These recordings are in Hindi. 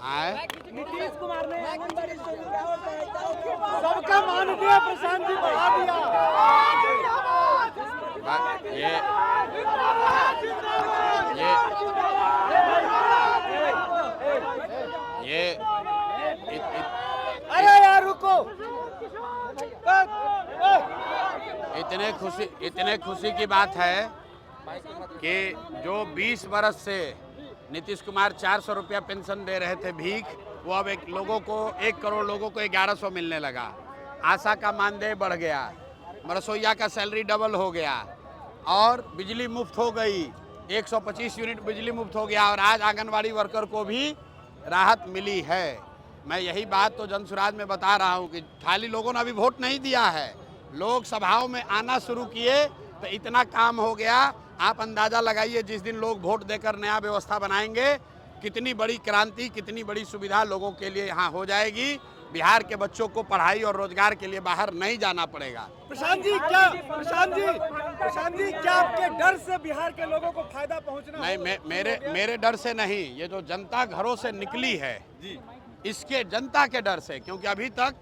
नीतीश कुमार ने सबका माननीय प्रशांत जी बढ़ा दिया। अरे यार रुको। इतने खुशी की बात है कि जो 20 बरस से नीतीश कुमार 400 रुपया पेंशन दे रहे थे भीख, वो अब 1 करोड़ लोगों को 1100 मिलने लगा। आशा का मानदेय बढ़ गया, रसोइया का सैलरी डबल हो गया और बिजली मुफ्त हो गई, 125 यूनिट बिजली मुफ्त हो गया और आज आंगनवाड़ी वर्कर को भी राहत मिली है। मैं यही बात तो जनसुराज में बता रहा हूँ कि खाली लोगों ने अभी वोट नहीं दिया है, लोग सभाओं में आना शुरू किए तो इतना काम हो गया। आप अंदाज़ा लगाइए जिस दिन लोग वोट देकर नया व्यवस्था बनाएंगे कितनी बड़ी क्रांति, कितनी बड़ी सुविधा लोगों के लिए यहाँ हो जाएगी। बिहार के बच्चों को पढ़ाई और रोजगार के लिए बाहर नहीं जाना पड़ेगा। प्रशांत जी क्या आपके डर से बिहार के लोगों को फायदा पहुंचना? नहीं, मेरे डर से नहीं, ये जो जनता घरों से निकली है इसके जनता के डर से, क्योंकि अभी तक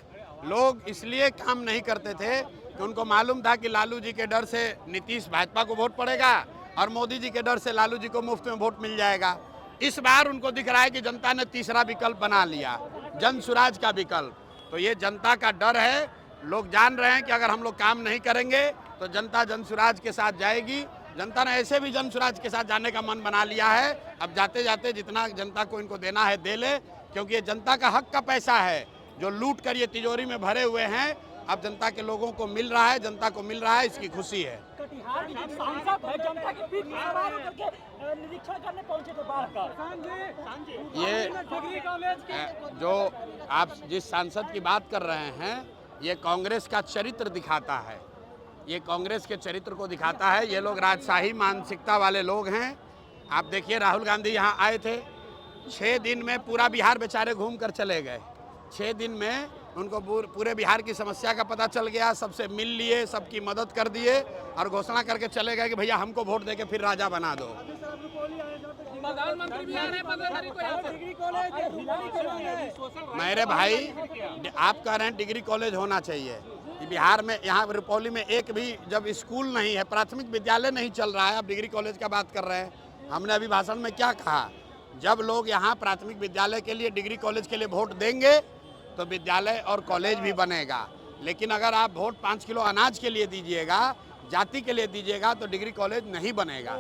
लोग इसलिए काम नहीं करते थे कि उनको मालूम था कि लालू जी के डर से नीतीश भाजपा को वोट पड़ेगा और मोदी जी के डर से लालू जी को मुफ्त में वोट मिल जाएगा। इस बार उनको दिख रहा है कि जनता ने तीसरा विकल्प बना लिया, जनसुराज का विकल्प। तो ये जनता का डर है, लोग जान रहे हैं कि अगर हम लोग काम नहीं करेंगे तो जनता जनसुराज के साथ जाएगी। जनता ने ऐसे भी जनसुराज के साथ जाने का मन बना लिया है। अब जाते जाते जितना जनता को इनको देना है दे ले, क्योंकि ये जनता का हक का पैसा है जो लूट कर ये तिजोरी में भरे हुए हैं। अब जनता के लोगों को मिल रहा है, जनता को मिल रहा है, इसकी खुशी है। कटिहार में सांसद है, जनता की पीठ में सवार होकर के निरीक्षण करने पहुंचे थे बाढ़ का। ये जो आप जिस सांसद की बात कर रहे हैं ये कांग्रेस का चरित्र दिखाता है, ये कांग्रेस के चरित्र को दिखाता है। ये लोग राजशाही मानसिकता वाले लोग हैं। आप देखिए राहुल गांधी यहाँ आए थे, 6 दिन में पूरा बिहार बेचारे घूम कर चले गए। 6 दिन में उनको पूरे बिहार की समस्या का पता चल गया, सबसे मिल लिए, सबकी मदद कर दिए और घोषणा करके चले गए कि भैया हमको वोट देके फिर राजा बना दो। प्रधानमंत्री भी आ रहे हैं। मेरे भाई आप कह रहे हैं डिग्री कॉलेज होना चाहिए बिहार में, यहाँ रुपौली में एक भी जब स्कूल नहीं है, प्राथमिक विद्यालय नहीं चल रहा है, आप डिग्री कॉलेज का बात कर रहे हैं। हमने अभी भाषण में क्या कहा, जब लोग यहाँ प्राथमिक विद्यालय के लिए, डिग्री कॉलेज के लिए वोट देंगे तो विद्यालय और कॉलेज भी बनेगा। लेकिन अगर आप वोट 5 किलो अनाज के लिए दीजिएगा, जाति के लिए दीजिएगा तो डिग्री कॉलेज नहीं बनेगा।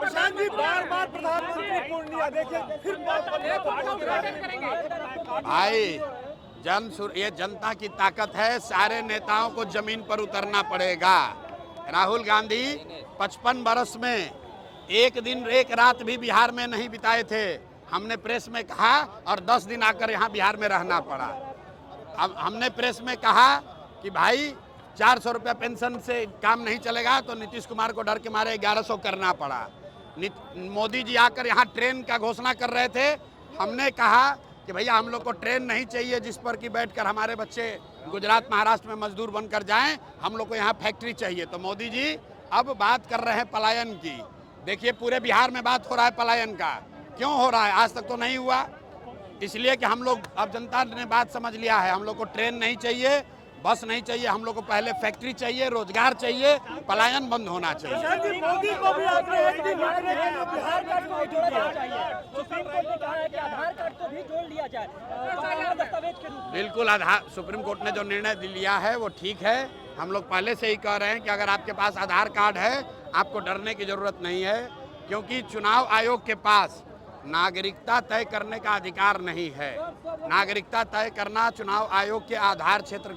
प्रशांत जी बार-बार प्रधानमंत्री पूर्णिया देखिए फिर भाई ये जनता की ताकत है, सारे नेताओं को जमीन पर उतरना पड़ेगा। राहुल गांधी 55 बरस में एक दिन एक रात भी बिहार में नहीं बिताए थे। हमने प्रेस में कहा और 10 दिन आकर यहाँ बिहार में रहना पड़ा। अब हमने प्रेस में कहा कि भाई 400 रुपया पेंशन से काम नहीं चलेगा तो नीतीश कुमार को डर के मारे 1100 करना पड़ा। मोदी जी आकर यहाँ ट्रेन का घोषणा कर रहे थे, हमने कहा कि भैया हम लोग को ट्रेन नहीं चाहिए जिस पर कि बैठकर हमारे बच्चे गुजरात महाराष्ट्र में मजदूर बनकर जाएं, हम लोग को यहाँ फैक्ट्री चाहिए। तो मोदी जी अब बात कर रहे हैं पलायन की। देखिए पूरे बिहार में बात हो रहा है पलायन का, क्यों हो रहा है, आज तक तो नहीं हुआ। इसलिए कि हम लोग, अब जनता ने बात समझ लिया है, हम लोग को ट्रेन नहीं चाहिए, बस नहीं चाहिए, हम लोग को पहले फैक्ट्री चाहिए, रोजगार चाहिए, पलायन बंद होना चाहिए। मोदी को भी आपने एक दिन आधार कार्ड को जोड़ दिया चाहिए। सुप्रीम कोर्ट ने कहा है कि आधार कार्ड को भी जोड़ लिया जाए दस्तावेज के रूप में। बिल्कुल, सुप्रीम कोर्ट ने जो निर्णय लिया है वो ठीक है। हम लोग पहले से ही कह रहे हैं कि अगर आपके पास आधार कार्ड है आपको डरने की जरूरत नहीं है, क्योंकि चुनाव आयोग के पास नागरिकता तय करने का अधिकार नहीं है। नागरिकता तय करना चुनाव आयोग के अधिकार क्षेत्र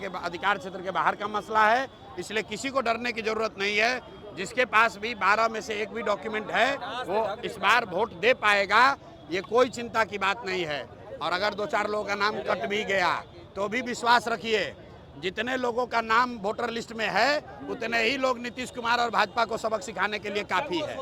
के बाहर का मसला है, इसलिए किसी को डरने की जरूरत नहीं है। जिसके पास भी 12 में से एक भी डॉक्यूमेंट है वो इस बार वोट दे पाएगा, ये कोई चिंता की बात नहीं है। और अगर 2-4 लोगों का नाम कट भी गया तो भी विश्वास रखिए, जितने लोगों का नाम वोटर लिस्ट में है उतने ही लोग नीतीश कुमार और भाजपा को सबक सिखाने के लिए काफ़ी है।